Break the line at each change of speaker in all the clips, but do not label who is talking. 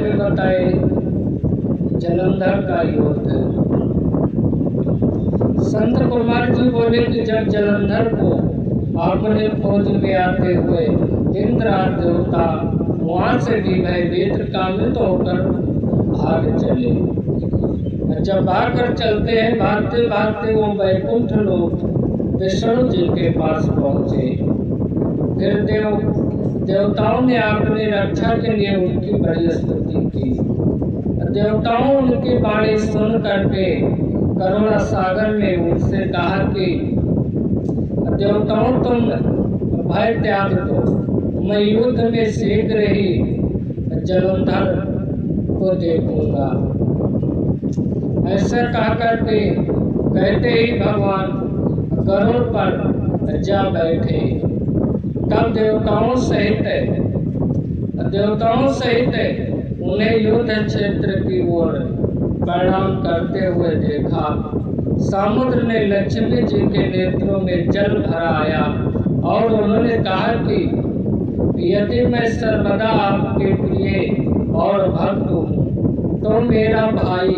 में बताए जलंधर का युद्ध। संत कुमार जी बोले कि जब जलंधर को अपने फौज में आते हुए इंद्र आदि देवता वहां से भी भयभीत कामित होकर भाग चले। जब भागकर चलते हैं, भागते भागते वो वैकुंठ लोग विष्णु जी के पास पहुंचे। फिर देवताओं ने अपनी रक्षा के लिए उनकी बड़ी स्तुति की। देवताओं उनकी वाणी सुन करके करुणा सागर ने उनसे कहा कि देवताओं तुम भय त्याग दो, मैं युद्ध में शीघ्र ही जलंधर को देखूंगा। ऐसा कह करके कहते ही भगवान गरुड़ पर जा बैठे। तब देवताओं सहित उन्हें युद्ध क्षेत्र की ओर प्रणाम करते हुए देखा। समुद्र ने लक्ष्मी जी के नेत्रों में जल भरा आया और उन्होंने कहा कि यदि मैं सर्वदा आपके प्रिय और भक्त हूँ तो मेरा भाई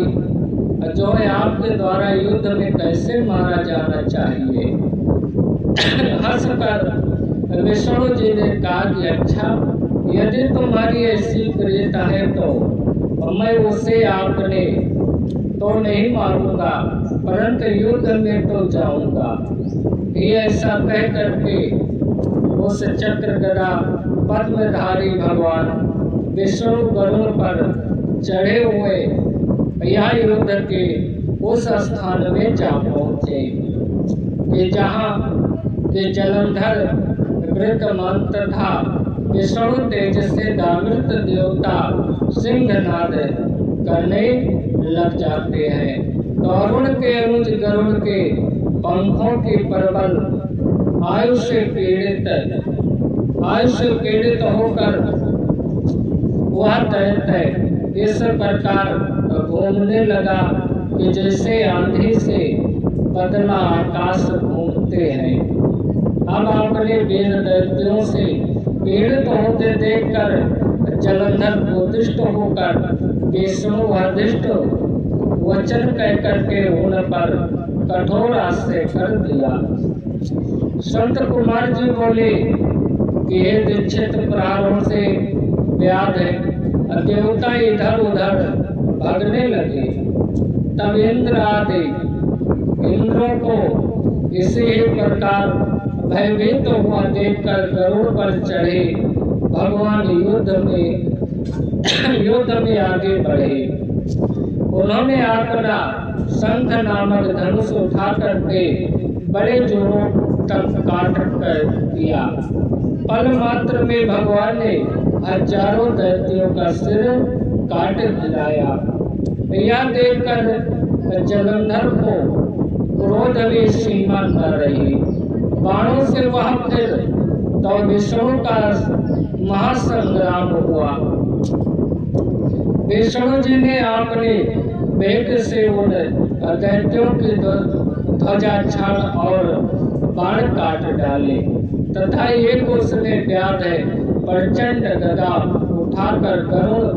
जो है आपके द्वारा युद्ध में कैसे मारा जाना चाहिए। हंसकर विष्णु जी ने कहा कि अच्छा, यदि तुम्हारी ऐसी प्रियता है तो मैं उसे आपने तो नहीं मारूंगा, परंतु युद्ध में तो जाऊंगा। ये ऐसा कह करके उस चक्र गदा पद्मधारी भगवान विष्णु गरुड़ पर चढ़े हुए यह युद्ध के उस स्थान में जा पहुंचे कि जहाँ के जलंधर वृद्धमान तथा विष्णु तेज से दामृत देवता सिंहनाद करने लग जाते हैं। तरुण के अनुज गरुड़ के पंखों की प्रबल आयु से पीड़ित होकर वह दैत्य इस प्रकार घूमने लगा कि जैसे आंधी से बदला आकाश घूमते हैं। अब अपने वीर दैत्यों से पीड़ित होते देखकर जलंधर क्रोधिष्ठ होकर विष्णु अधिष्ठ वचन कह करके उन पर कठोर आश्रय कर दिया। संत कुमार जी बोले कि हे दीक्षित प्राणों से व्याध देवता इधर उधर भागने लगे। तब इंद्रों को इसी प्रकार भयभीत हुआ देखकर गरुड़ पर चढ़े भगवान युद्ध में आगे बढ़े। उन्होंने अपना शंख नामक धनुष उठा करके बड़े जोरों तक काट कर दिया। पल मात्र में भगवान ने हजारों दैत्यों का सिर काट दिलाया। यह देखकर जलंधर को क्रोध में सीमा न रही। बाणों से वह फिर तो विष्णु का महासंग्राम हुआ। विष्णु जी ने अपने वेग से उन दैत्यों की ध्वजा छाल और बाण काट डाले तथा एक उसने व्याध प्रचंड गदा उठाकर गरुड़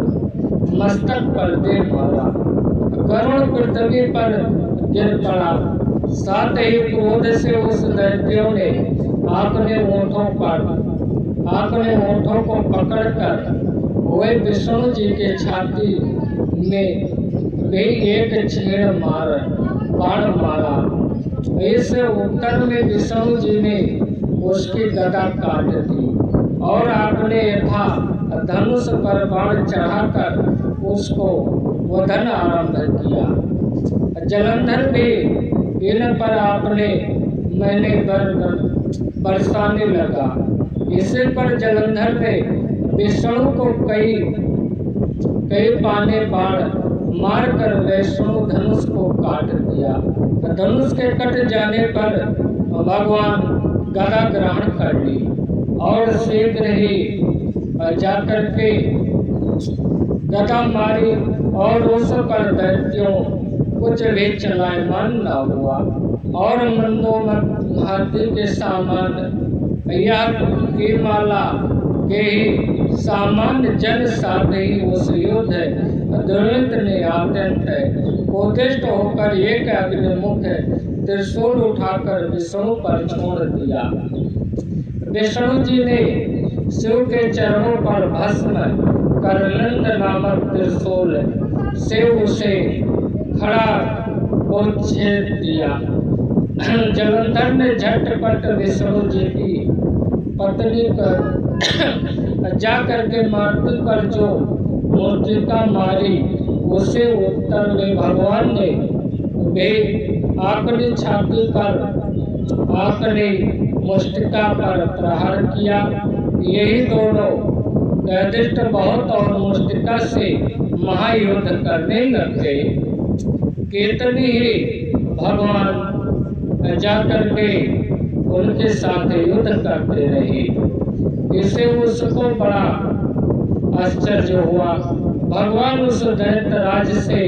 मस्तक पर दे मारा। गरुड़ पृथ्वी पर गिर पड़ा। साथ ही क्रोध से उस दैत्यों ने अपने ओठों को पकड़कर हुए विष्णु जी के छाती में भी एक छेड़ बाण मारा। इस उत्तर में विष्णु जी ने उसकी गदा काट दी और अपने यथा धनुष पर बाण चढ़ाकर उसको वधन आरंभ किया। जलंधर भी इन पर अपने मैंने बरसाने लगा। इसी पर जलंधर ने विष्णु को कई पाने बाण मारकर विष्णु धनुष को काट दिया। धनुष के कट जाने पर भगवान गदा ग्रहण कर ली और शीघ्र ही जाकर के गदा मारी और उस पर दैत्यों कुछ भी चलायमान न हुआ और मंदोमद हाथी के सामान यह की माला के ही सामान्य जन साथ ही उस युद्ध दुर्मित ने अत्यंत कोदिष्ट होकर एक अग्निमुख त्रिशूल उठाकर विष्णु पर छोड़ दिया। विष्णु जी ने शिव के चरणों पर भस्म कर नंद नामक त्रिशूल से उसे खड़ा को छेद दिया। जलंधर ने झटपट विष्णु जी की पत्नी पर जाकर के मारुति पर जो मूर्तिका मारी, उसे उत्तर में भगवान ने वे अपनी छाती पर अपनी मुष्टिका पर प्रहार किया। यही दोनों निर्दिष्ट बहुत और मुष्टिका से महायुद्ध करने लग गए। कितनी ही भगवान जाकर के उनके साथ युद्ध करते रहे। इससे उसको बड़ा आश्चर्य हुआ। भगवान उस दैत्य राज से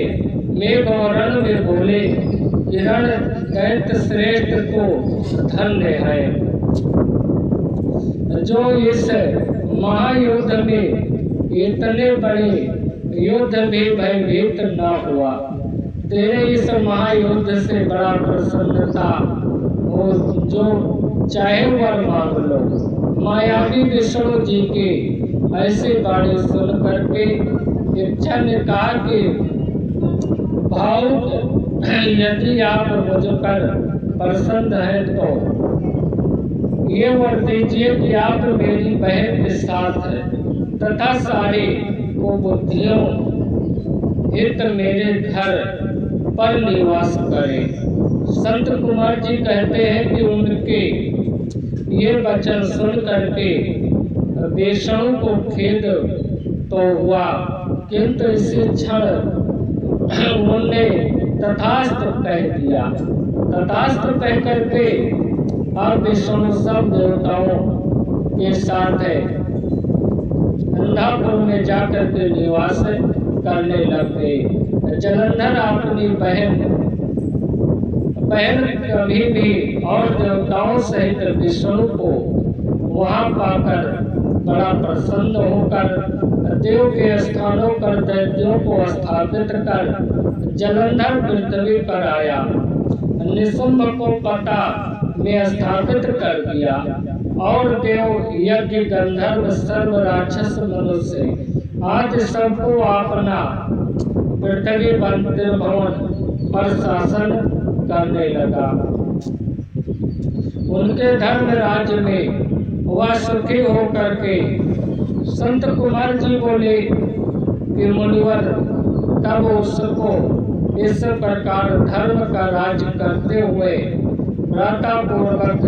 मेघ और रण में बोले, रण दैत्य श्रेष्ठ को धन्य है जो इस महायुद्ध में इतने बड़े युद्ध भी भयभीत न हुआ। तेरे इस महायुद्ध से बड़ा प्रसन्नता हो, जो चाहे वर मांग लो। मायावी विष्णु जी के ऐसी बाणी सुन करके इच्छा ने कहा कि भावुक यदि आप मुझ पर प्रसन्न हैं तो ये वर दीजिए कि आप मेरी बहन के साथ तथा सारी बुद्धियों हित मेरे घर पर निवास करें। संत कुमार जी कहते हैं कि उनके ये वचन सुन करके विष्णु को खेद तो हुआ, किंतु इसी क्षण उन्होंने तथास्तु कह दिया। तथास्तु कह करके अब विष्णु सब देवताओं के साथ अंधापुर में जाकर के निवास करने लग गए। जलंधर अपनी बहन कभी भी और देवताओं सहित विष्णु को वहां पाकर बड़ा प्रसन्न होकर देव के स्थानों पर दैत्यों को स्थापित कर जलंधर पृथ्वी पर आया। निशुंभ को पता में स्थापित कर दिया और देव यज्ञ गंधर्व सर्व राक्षस मनुष्य आदि सबको अपना पृथ्वी मंदिर भवन पर शासन करने लगा। उनके धर्म राज्य में वह सुखी होकर के संत कुमार जी बोले कि मुनिवर तब उसको इस प्रकार धर्म का राज्य करते हुए व्रता पूर्वक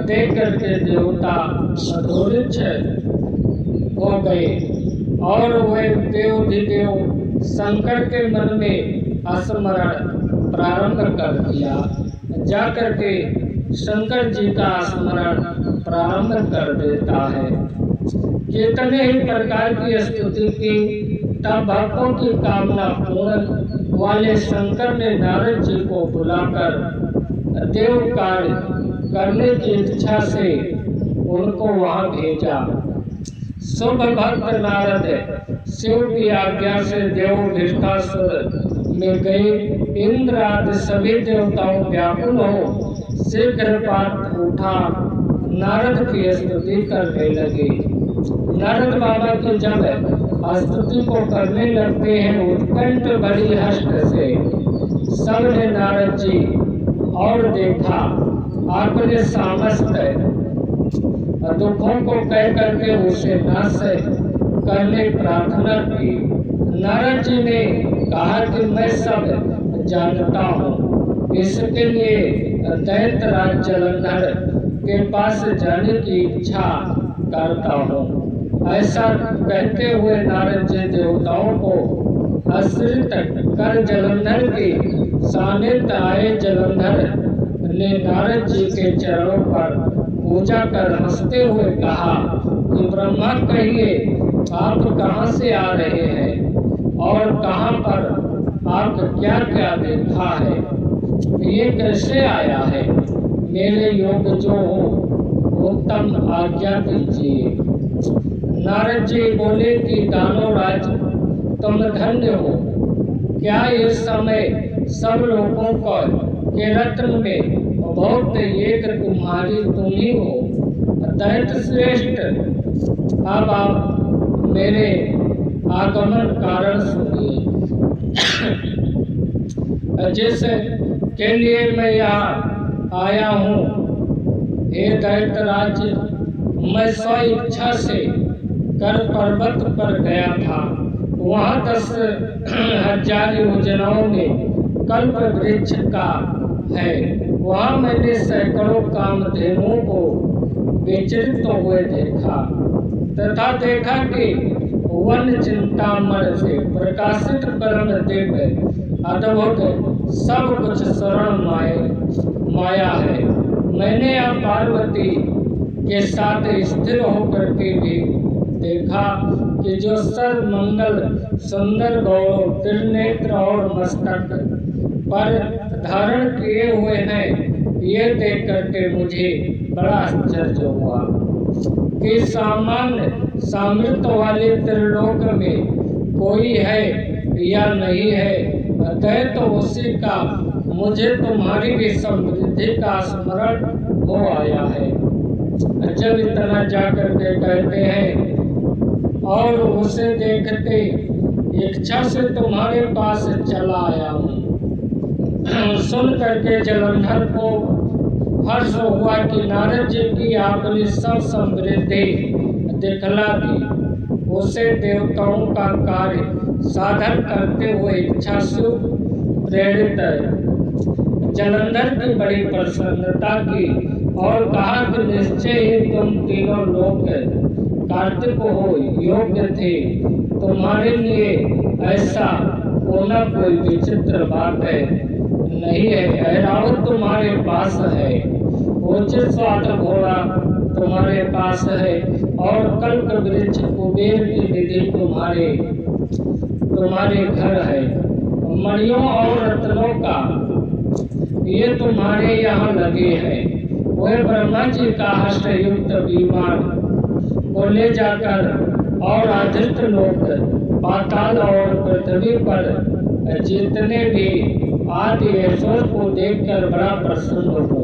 देख करके देवता अधोरिच हो गए और वे देव शंकर के मन में स्मरण प्रारंभ कर दिया। जाकर के शंकर जी का स्मरण प्रारंभ कर देता है। कितने ही प्रकार की स्तुति की, तब भक्तों की कामना पूर्ण वाले शंकर ने नारद जी को बुलाकर देव कार्य करने की इच्छा से उनको वहां भेजा। शुभ भक्त नारद शिव की आज्ञा से देव भिष्टासुर में गए। इंद्र आदि सभी देवताओं व्याकुल हो शीघ्र पाठ उठा नारद की स्तुति करने लगे। नारद बाबा की जब स्तुति को करने लगते हैं उत्कंठ बड़ी हष्ट से सबने नारद जी और देखा, आपने समस्त दुखों को कह करके उसे नाश करने प्रार्थना की। नारद जी ने कहा कि मैं सब जानता हूँ, इसके लिए दैत्य राज जलंधर के पास जाने की इच्छा करता हूँ। ऐसा कहते हुए नारद जी देवताओं को आश्रित कर जलंधर के सानिध्य आए। जलंधर ने नारद जी के चरणों पर पूजा कर हंसते हुए कहा कि ब्रह्मा कहिए, आप कहाँ से आ रहे हैं और कहाँ पर आप क्या क्या देखा है, ये कैसे आया है? मेरे योग जो हो उत्तम आज्ञा दीजिए। नारद जी बोले कि दानवराज, तुम धन्य हो। क्या इस समय सब लोगों को के रत्न में बहुत एक तुम ही हो। दैत्य श्रेष्ठ, अब आप मेरे आगमन कारण सुनिए। जिस के लिए मैं यहाँ आया हूँ, हे दैत्यराज, मैं स्व इच्छा से कर पर्वत पर गया था। वहाँ 10,000 योजनाओं में कल्प वृक्ष का है। वहाँ मैंने सैकड़ों कामधेनुओं को विचरित हुए देखा तथा देखा कि वन चिंतामण से प्रकाशित परम दिव्य अद्भुत सब कुछ शरण माया है। मैंने अब पार्वती के साथ स्थिर होकर के भी देखा कि जो सर्वमंगल सुंदर गौरव त्रिनेत्र और मस्तक पर धारण किए हुए हैं, ये देख करके मुझे बड़ा आश्चर्य हुआ कि सामान्य सामर्थ्य वाले त्रिलोक में कोई है या नहीं है। अतः तो उसी का मुझे तुम्हारी भी समृद्धि का स्मरण हो आया है। जब इतना जाकर के कहते हैं और उसे देखते इच्छा से तुम्हारे पास चला आया हूँ। सुन करके जलंधर को हर्ष हुआ कि नारद जी की आपने सब समृद्धि दिखला दी। उसे देवताओं का कार्य साधन करते हुए इच्छा से प्रेरित जलंधर की बड़ी प्रसन्नता की और कहा कि निश्चय ही तुम तीनों लोग कार्तिक हो योग्य थे। तुम्हारे लिए ऐसा होना कोई विचित्र बात है नहीं है। ऐरावत तुम्हारे पास है, उचित स्वाद घोड़ा तुम्हारे पास है और कल्प वृक्ष कुबेर की निधि तुम्हारे घर है। मणियों और रत्नों का ये तुम्हारे यहाँ लगे हैं। वह ब्रह्मा जी का हर्षयुक्त विमान को ले जाकर और आदित्य लोक, पाताल और पृथ्वी पर जितने भी आदि ईश्वर को देखकर बड़ा प्रसन्न हो।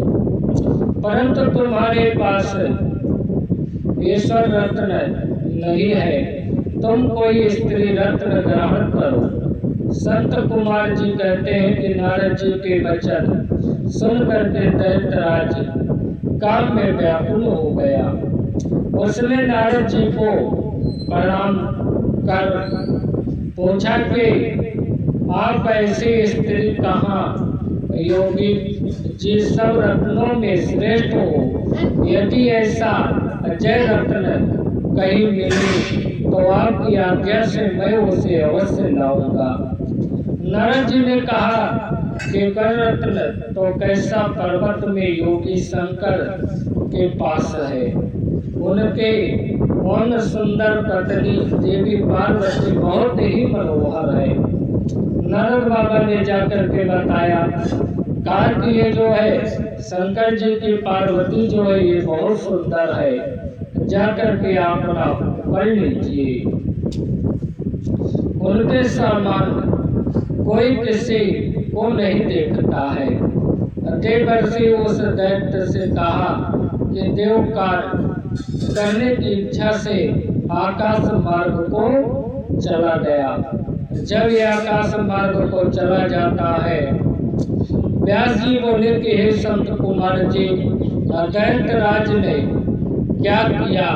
परंतु तुम्हारे पास ईश्वर रत्न नहीं है। तुम कोई स्त्री रत्न ग्रहण करो। संत कुमार जी कहते हैं कि नारद जी के वचन सुन करके दैत्यराज काम में व्याकुल हो गया। उसने नारद जी को प्रणाम कर पूछा कि आप ऐसी स्त्री कहाँ योगी जी सब रत्नों में श्रेष्ठ हो। यदि ऐसा अजय रत्न कहीं मिले तो आपकी आज्ञा से मैं उसे अवश्य लाऊंगा। नारद जी ने कहा कि कर रत्न तो कैसा पर्वत में योगी शंकर के पास है। उनके उन सुंदर पत्नी देवी पार्वती बहुत ही मनोहर है। नारद बाबा ने जाकर के बताया, कहा कि ये जो है शंकर जी की पार्वती जो है ये बहुत सुंदर है, जाकर के आप पढ़ लीजिए। उनके समान कोई किसी को नहीं देखता है। देवर्षि उस दैत्य से कहा कि देव कार्य करने की इच्छा से आकाश मार्ग को चला गया। जब यह आकाश मार्ग को चला जाता है, व्यास जी बोले कि हे संत कुमार जी, दैत्यराज ने क्या किया।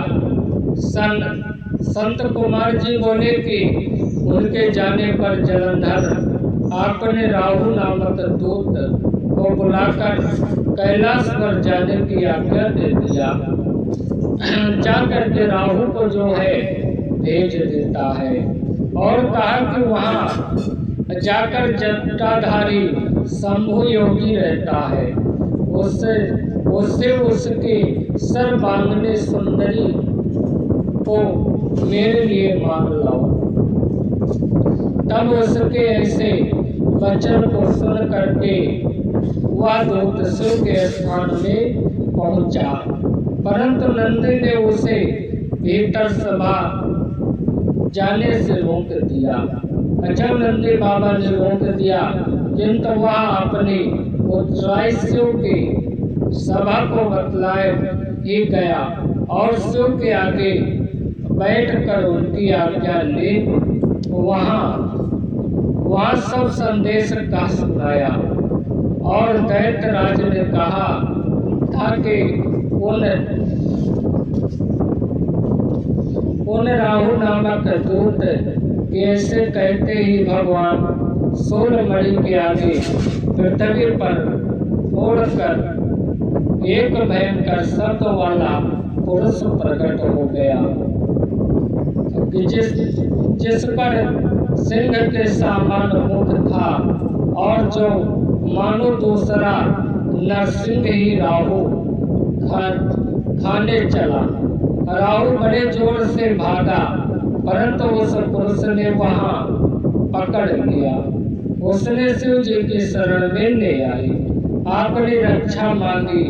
संत कुमार जी बोले कि उनके जाने पर जलंधर आपने राहु नामक दूत को बुलाकर कैलाश पर जाने की आज्ञा दे दिया। जाकर के राहु को जो है भेज देता है और कहा कि वहाँ जाकर जटाधारी शंभु योगी रहता है, उससे उसकी सर्वांगनी सुंदरी को मेरे लिए मांग लाओ। तब उसके ऐसे वचन को सुन करके वह दूत शिव के स्थान में पहुंचा, परंतु नंदी ने उसे भीतर सभा जाने से रोक दिया। जब नंदी बाबा ने रोक दिया, किंतु वह अपनी उत्तरायियों की सभा को बतलाए ही गया और शिव के आगे बैठकर उनकी आज्ञा ले वहाँ सब संदेश का सुनाया। और दैत्यराज ने कहा था कि उन राहु नामक दूत ऐसे कहते ही भगवान सोलमणि के आगे पृथ्वी पर उड़कर एक भयंकर शब्द वाला पुरुष प्रकट हो गया, जिस पर सिंह के समान मुख था और जो मानो दूसरा नरसिंह ही राहु खाने चला। राहु बड़े जोर से भागा, परंतु उस पुरुष ने वहां पकड़ लिया। उसने शिव जी की शरण में ले आई, आपने रक्षा मांगी।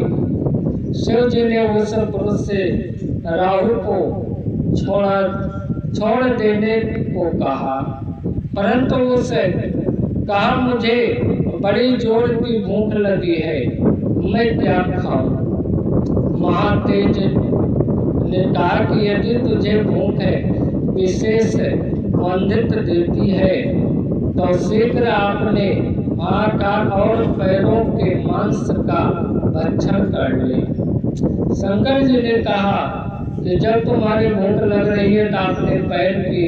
शिव जी ने उस पुरुष से राहु को छोड़ देने को कहा, परंतु उसे कहा मुझे बड़ी जोर की भूख लगी है, मैं क्या खाऊं? महातेज ने कहा कि यदि तुझे भूख है विशेष वंदित देती है तो शीघ्र अपने हाथ और पैरों के मांस का भक्षण कर ले। शंकर जी ने कहा कि जब तुम्हारी भूख लग रही है तो अपने पैर की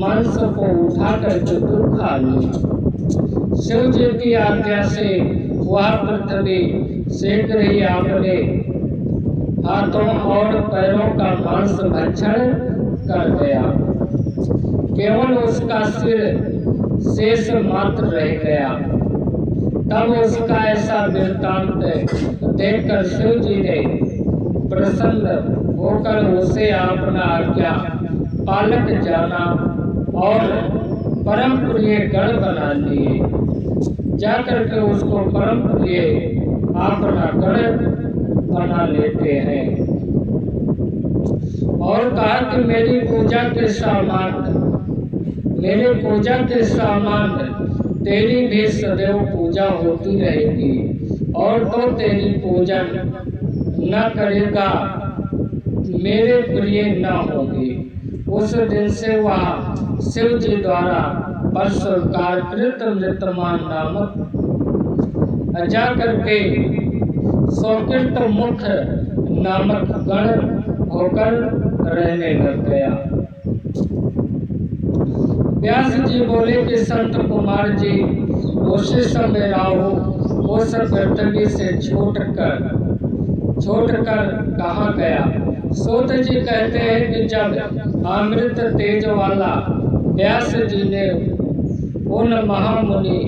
मांस को उठाकर चतुर खा ले। शिव जी की आज्ञा से वह पृथ्वी शीघ्र ही अपने हाथों और पैरों का मांस भक्षण कर गया, केवल उसका सिर शेष मात्र रह गया। तब उसका ऐसा वृत्तांत देखकर शिव जी ने प्रसन्न होकर उसे अपना आज्ञा पालक जाना और परम प्रिय गण बना लिए। जाकर के उसको परम प्रिय अपना गण बना लेते हैं और कहा कि मेरी पूजा के सामान तेरी भी सदैव पूजा होती रहेगी, और तो तेरी पूजा न करेगा मेरे प्रिय न होगी। उस दिन से वह शिव जी द्वारा प्रसकारकृत मृतमान नामक जाकर के सौकृत मुख नामक गण होकर रहने लग गया। व्यास जी बोले कि संत कुमार जी, उसी समय राहु उस पृथ्वी से छूटकर कहाँ गया? सूत जी कहते हैं कि जब अमृत तेज वाला व्यास जी ने उन महामुनि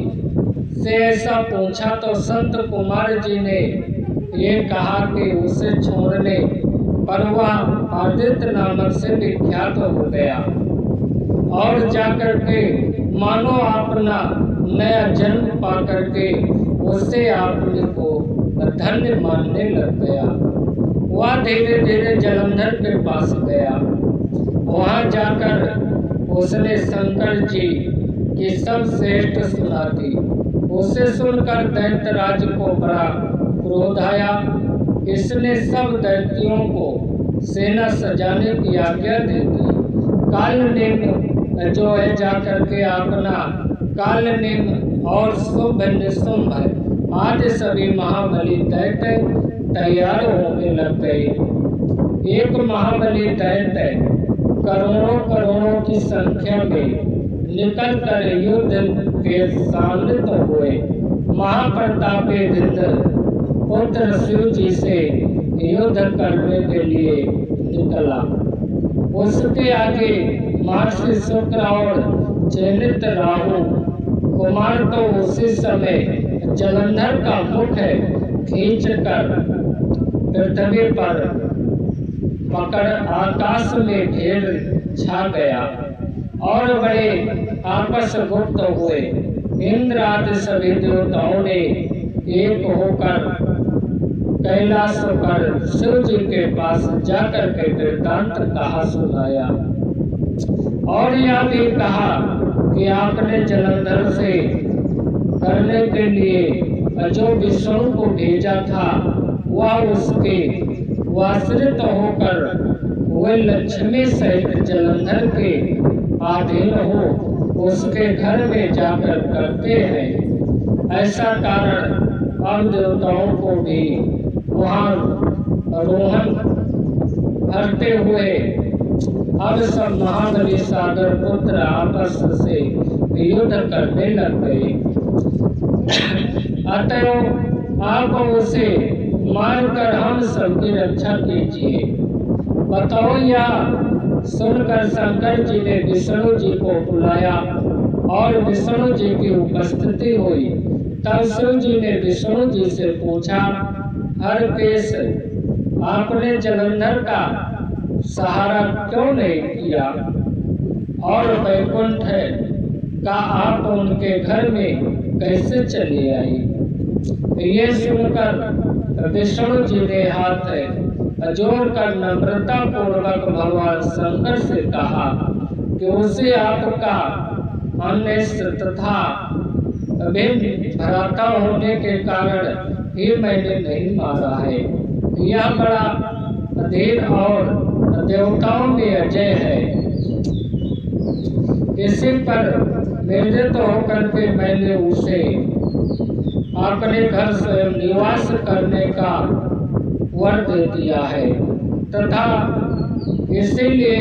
से ऐसा पूछा तो संत कुमार जी ने ये कहा कि उसे छोड़ने पर वह आदित्य नामक से विख्यात हो गया और जाकर के मानो अपना नया जन्म पा करके उससे अपने को धन्य मानने लग गया। वह धीरे धीरे जलंधर के पास गया। वहां जाकर उसने शंकर जी की सब श्रेष्ठ सुना दी। उसे सुनकर दैत्यराज को बड़ा क्रोध आया। इसने सब दैत्यों को सेना सजाने की आज्ञा दे दी। कालनेम जो है जाकर के अपना कालनेम और शुभ निशुंभ आदि सभी महाबली दैत्य तैयार होने लग गए। एक महाबली दैत्य करोड़ों की संख्या में निकल कर युद्ध के सम्मिलित हुए। महाप्रतापी इंद्र पुत्र शिव जी से युद्ध करने के लिए निकला। उसके आगे महर्षि शुक्र और चयनित राहु कुमार तो उसी समय जलंधर का मुख खींचकर पृथ्वी पर पकड़ आकाश में ढेर छा गया और बड़े आपस गुप्त हुए। इंद्र आदि सभी देवताओं ने एक होकर कैलाश पर शिव जी के पास जाकर के वृत्तांत कहा सुनाया और यह भी कहा कि आपने जलंधर से करने के लिए जो विष्णु को भेजा था वह उसके आश्रित होकर वे लक्ष्मी सहित जलंधर के अधीन हो उसके घर में जाकर करते हैं। ऐसा कारण अब देवताओं को भी वहाँ रोहन भरते हुए अब सब महाबली सागर पुत्र आपस से युद्ध करने लग गए। अतएव आप उसे मारकर हम सबकी रक्षा कीजिए। बताओ या सुनकर शंकर जी ने विष्णु जी को बुलाया और विष्णु जी की उपस्थिति हुई। तब शिव जी ने विष्णु जी से पूछा, हर केस आपने जलंधर का सहारा क्यों नहीं किया और वैकुंठ का आप उनके घर में कैसे चली आई? ये सुनकर विष्णु जी ने हाथ जोड़कर नम्रता पूर्वक भगवान शंकर से कहा कि उसे आपका अन्य तथा भ्राता होने के कारण ही मैंने नहीं मारा है। यह बड़ा धीर और देवताओं में अजय है। इसी पर निर्जित होकर के मैंने उसे अपने घर से निवास करने का वर दे दिया है तथा इसीलिए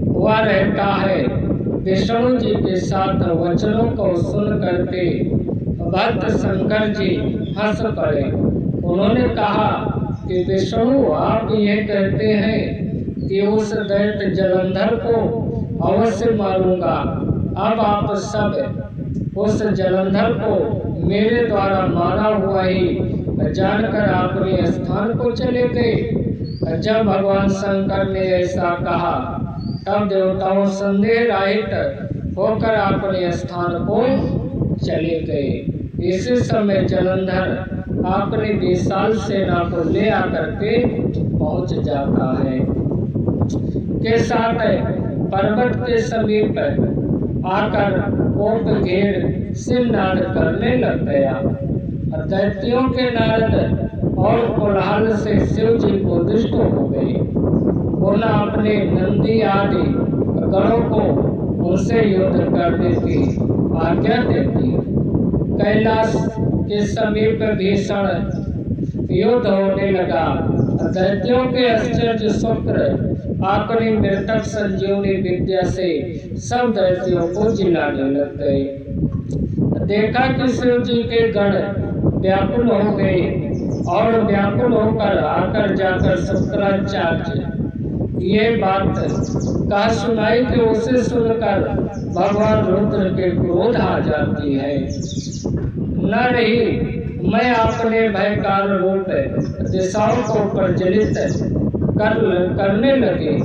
वह रहता है। विष्णु जी के साथ वचनों को सुन करके भक्त शंकर जी हंस पड़े। उन्होंने कहा कि विष्णु आप ये कहते हैं कि उस दैत्य जलंधर को अवश्य मारूंगा। अब आप सब उस जलंधर को मेरे द्वारा मारा हुआ ही जानकर अपने स्थान को चले गए। जब भगवान शंकर ने ऐसा कहा तब देवताओं संदेह रहित होकर अपने स्थान को चले गए। इसी समय जलंधर अपनी विशाल सेना को ले आकर के पहुंच जाता है। के साथ पर्वत के समीप आकर कोप घेर से नाद करने लग गया। दैत्यों के नारद और कोलाहल से शिव जी को दुष्ट हो गए। उन्होंने अपने नंदी आदि गणों को उनसे युद्ध करने की आज्ञा दे दी। कैलाश के समीप भीषण युद्ध होने लगा। दैत्यों के आश्चर्य शुक्र अपनी मृतक संजीवनी विद्या से सब दैत्यों को जिलाने लग गए। देखा कि शिव जी के गण व्याकुल हो गए और व्याकुल होकर आकर जाकर शुक्राचार्य ये बात कहा सुनाई कि उसे सुनकर भगवान रुद्र के क्रोध आ जाती है। न रही मैं अपने भयकार रूप दिशाओं को प्रज्वलित करने लगे।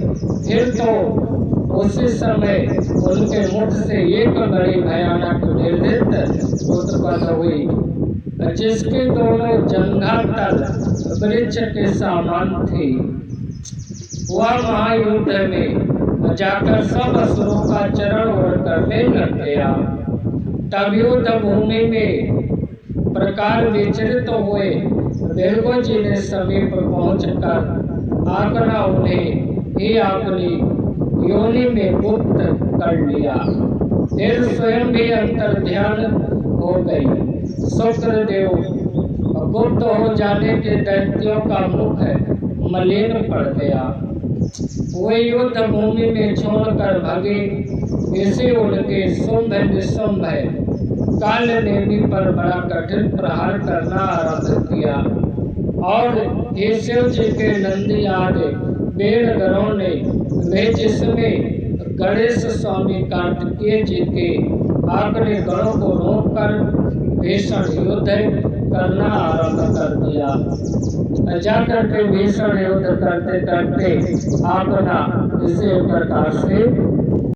फिर तो उसी समय उनके मुख से एक बड़ी भयानक निर्दिष्ट उत्पन्न हुई जिसके दोनों जंघा तल वृक्ष के समान थी। वह महायुद्ध में जाकर सब असुरों का चरण ओढ़ करने लग गया। तब युद्ध भूमि में प्रकार विचलित हुए देवगो जी ने समीप पहुंचकर आकर उन्हें ही अपनी योनि में गुप्त कर लिया। फिर स्वयं भी अंतर ध्यान हो गई। शुक्रदेव गुप्त हो जाने के दैत्यों का मुख मलिन पड़ गया। वे युद्ध भूमि में छोड़कर भागे। इसे उनके शुंभ निशुंभ काल नेमी पर बड़ा कठिन प्रहार करना आरंभ किया और हे शिव जी के नंदी आदि पेड़ गणों ने वे जिसमें गणेश स्वामी कार्तिकेय जी के अपने गणों को रोककर भीषण युद्ध करना आरंभ कर दिया। जाकर के भीषण युद्ध करते करते अपना इसी प्रकार से